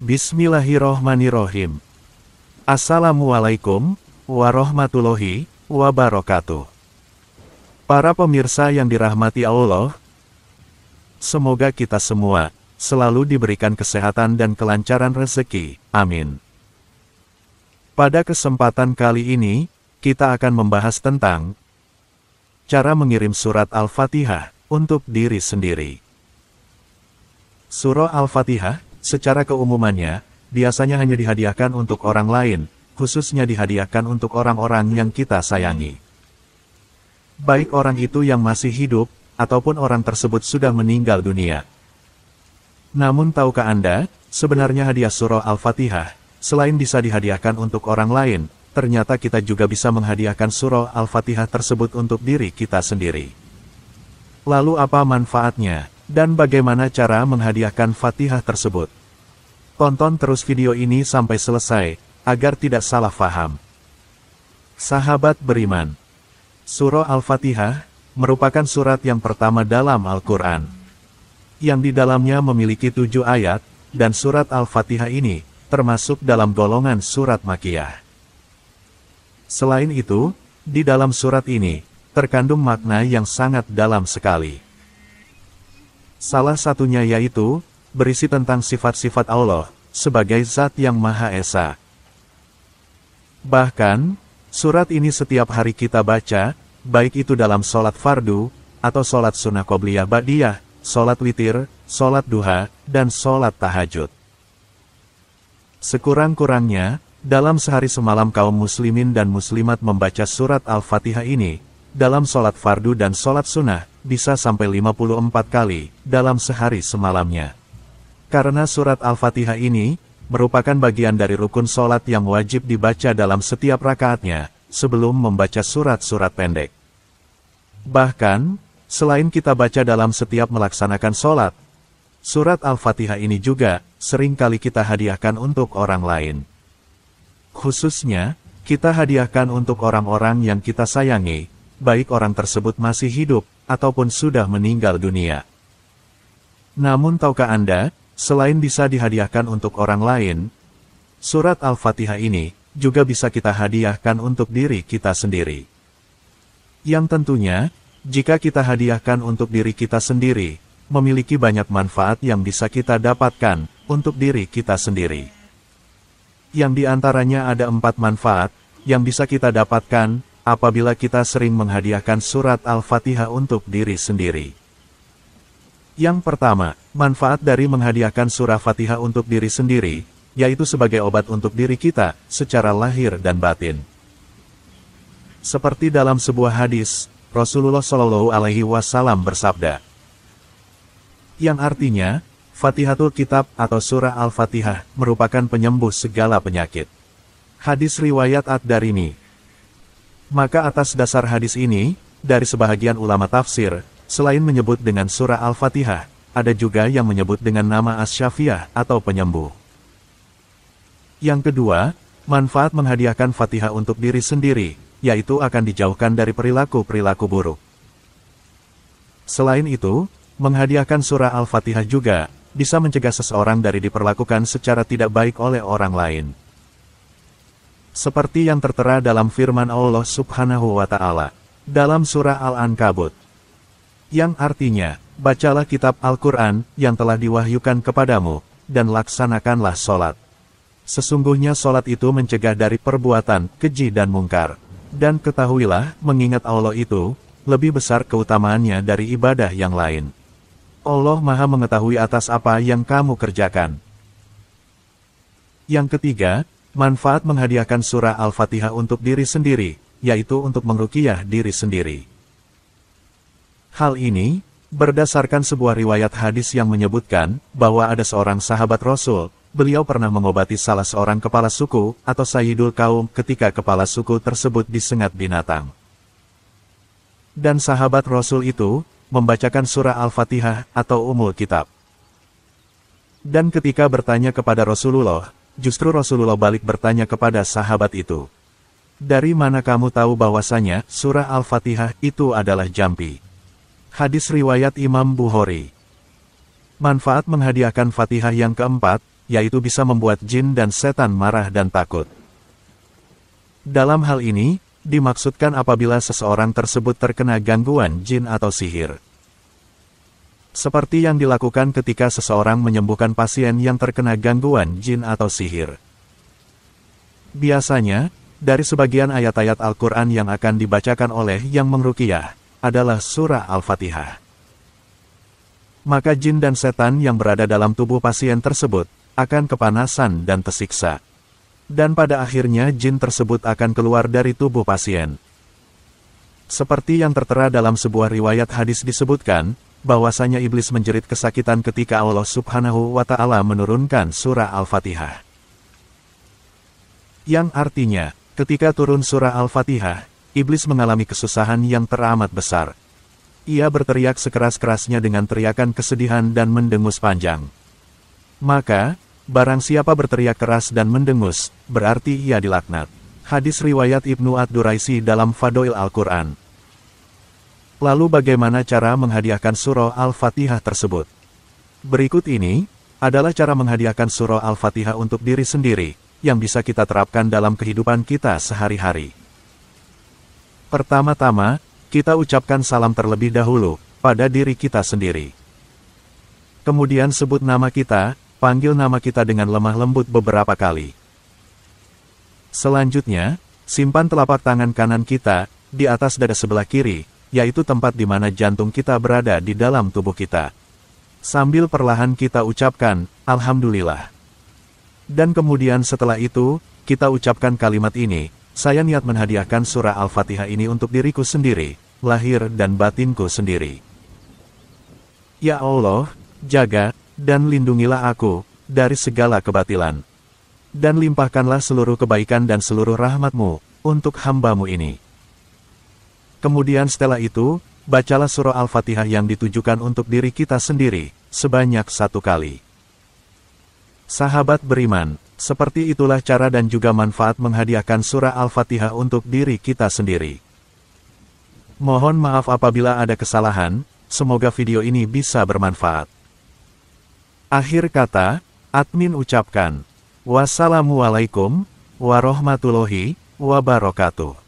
Bismillahirrohmanirrohim. Assalamualaikum warahmatullahi wabarakatuh. Para pemirsa yang dirahmati Allah, semoga kita semua selalu diberikan kesehatan dan kelancaran rezeki. Amin. Pada kesempatan kali ini, kita akan membahas tentang cara mengirim surat Al-Fatihah untuk diri sendiri. Surah Al-Fatihah, secara keumumannya, biasanya hanya dihadiahkan untuk orang lain, khususnya dihadiahkan untuk orang-orang yang kita sayangi. Baik orang itu yang masih hidup, ataupun orang tersebut sudah meninggal dunia. Namun tahukah Anda, sebenarnya hadiah surah Al-Fatihah, selain bisa dihadiahkan untuk orang lain, ternyata kita juga bisa menghadiahkan surah Al-Fatihah tersebut untuk diri kita sendiri. Lalu apa manfaatnya, dan bagaimana cara menghadiahkan Fatihah tersebut? Tonton terus video ini sampai selesai, agar tidak salah faham. Sahabat beriman, surah Al-Fatihah merupakan surat yang pertama dalam Al-Quran, yang di dalamnya memiliki 7 ayat, dan surat Al-Fatihah ini termasuk dalam golongan surat Makkiyah. Selain itu, di dalam surat ini terkandung makna yang sangat dalam sekali. Salah satunya yaitu berisi tentang sifat-sifat Allah sebagai Zat yang Maha Esa. Bahkan, surat ini setiap hari kita baca, baik itu dalam sholat fardu, atau sholat sunnah qobliyah ba'diyah, sholat witir, sholat duha, dan sholat tahajud. Sekurang-kurangnya, dalam sehari semalam kaum muslimin dan muslimat membaca surat Al-Fatihah ini, dalam sholat fardu dan sholat sunnah, bisa sampai 54 kali, dalam sehari semalamnya. Karena surat Al-Fatihah ini, merupakan bagian dari rukun sholat yang wajib dibaca dalam setiap rakaatnya, sebelum membaca surat-surat pendek. Bahkan, selain kita baca dalam setiap melaksanakan sholat, surat Al-Fatihah ini juga, sering kali kita hadiahkan untuk orang lain. Khususnya, kita hadiahkan untuk orang-orang yang kita sayangi, baik orang tersebut masih hidup, ataupun sudah meninggal dunia. Namun tahukah Anda, selain bisa dihadiahkan untuk orang lain, surat Al-Fatihah ini juga bisa kita hadiahkan untuk diri kita sendiri. Yang tentunya, jika kita hadiahkan untuk diri kita sendiri, memiliki banyak manfaat yang bisa kita dapatkan untuk diri kita sendiri. Yang diantaranya ada 4 manfaat yang bisa kita dapatkan apabila kita sering menghadiahkan surat Al-Fatihah untuk diri sendiri. Yang pertama, manfaat dari menghadiahkan surah Fatihah untuk diri sendiri, yaitu sebagai obat untuk diri kita, secara lahir dan batin. Seperti dalam sebuah hadis, Rasulullah Shallallahu Alaihi Wasallam bersabda, yang artinya, Fatihatul Kitab atau surah Al-Fatihah merupakan penyembuh segala penyakit. Hadis riwayat Ad-Darimi. Maka atas dasar hadis ini, dari sebahagian ulama tafsir, selain menyebut dengan surah Al-Fatihah, ada juga yang menyebut dengan nama Asy-Syafiah atau penyembuh. Yang kedua, manfaat menghadiahkan Fatihah untuk diri sendiri, yaitu akan dijauhkan dari perilaku-perilaku buruk. Selain itu, menghadiahkan surah Al-Fatihah juga bisa mencegah seseorang dari diperlakukan secara tidak baik oleh orang lain. Seperti yang tertera dalam firman Allah Subhanahu wa Ta'ala dalam surah Al-Ankabut, yang artinya, bacalah kitab Al-Quran yang telah diwahyukan kepadamu, dan laksanakanlah sholat. Sesungguhnya sholat itu mencegah dari perbuatan keji dan mungkar. Dan ketahuilah, mengingat Allah itu, lebih besar keutamaannya dari ibadah yang lain. Allah Maha mengetahui atas apa yang kamu kerjakan. Yang ketiga, manfaat menghadiahkan surah Al-Fatihah untuk diri sendiri, yaitu untuk mengruqyah diri sendiri. Hal ini, berdasarkan sebuah riwayat hadis yang menyebutkan, bahwa ada seorang sahabat Rasul, beliau pernah mengobati salah seorang kepala suku, atau sayyidul kaum, ketika kepala suku tersebut disengat binatang. Dan sahabat Rasul itu, membacakan surah Al-Fatihah, atau Ummul Kitab. Dan ketika bertanya kepada Rasulullah, justru Rasulullah balik bertanya kepada sahabat itu, dari mana kamu tahu bahwasanya, surah Al-Fatihah itu adalah jampi? Hadis riwayat Imam Bukhari. Manfaat menghadiahkan Fatihah yang keempat, yaitu bisa membuat jin dan setan marah dan takut. Dalam hal ini, dimaksudkan apabila seseorang tersebut terkena gangguan jin atau sihir. Seperti yang dilakukan ketika seseorang menyembuhkan pasien yang terkena gangguan jin atau sihir. Biasanya, dari sebagian ayat-ayat Al-Quran yang akan dibacakan oleh yang mengruqyah, adalah surah Al-Fatihah. Maka jin dan setan yang berada dalam tubuh pasien tersebut, akan kepanasan dan tersiksa. Dan pada akhirnya jin tersebut akan keluar dari tubuh pasien. Seperti yang tertera dalam sebuah riwayat hadis disebutkan, bahwasanya iblis menjerit kesakitan ketika Allah Subhanahu wa Ta'ala menurunkan surah Al-Fatihah. Yang artinya, ketika turun surah Al-Fatihah, iblis mengalami kesusahan yang teramat besar. Ia berteriak sekeras-kerasnya dengan teriakan kesedihan dan mendengus panjang. Maka, barang siapa berteriak keras dan mendengus, berarti ia dilaknat. Hadis riwayat Ibnu Ad-Duraisi dalam Fadail Al-Quran. Lalu bagaimana cara menghadiahkan surah Al-Fatihah tersebut? Berikut ini, adalah cara menghadiahkan surah Al-Fatihah untuk diri sendiri, yang bisa kita terapkan dalam kehidupan kita sehari-hari. Pertama-tama, kita ucapkan salam terlebih dahulu, pada diri kita sendiri. Kemudian sebut nama kita, panggil nama kita dengan lemah lembut beberapa kali. Selanjutnya, simpan telapak tangan kanan kita, di atas dada sebelah kiri, yaitu tempat di mana jantung kita berada di dalam tubuh kita. Sambil perlahan kita ucapkan, Alhamdulillah. Dan kemudian setelah itu, kita ucapkan kalimat ini, saya niat menghadiahkan surah Al-Fatihah ini untuk diriku sendiri, lahir dan batinku sendiri. Ya Allah, jaga, dan lindungilah aku, dari segala kebatilan. Dan limpahkanlah seluruh kebaikan dan seluruh rahmat-Mu, untuk hamba-Mu ini. Kemudian setelah itu, bacalah surah Al-Fatihah yang ditujukan untuk diri kita sendiri, sebanyak 1 kali. Sahabat beriman, seperti itulah cara dan juga manfaat menghadiahkan surah Al-Fatihah untuk diri kita sendiri. Mohon maaf apabila ada kesalahan, semoga video ini bisa bermanfaat. Akhir kata, admin ucapkan, wassalamualaikum warahmatullahi wabarakatuh.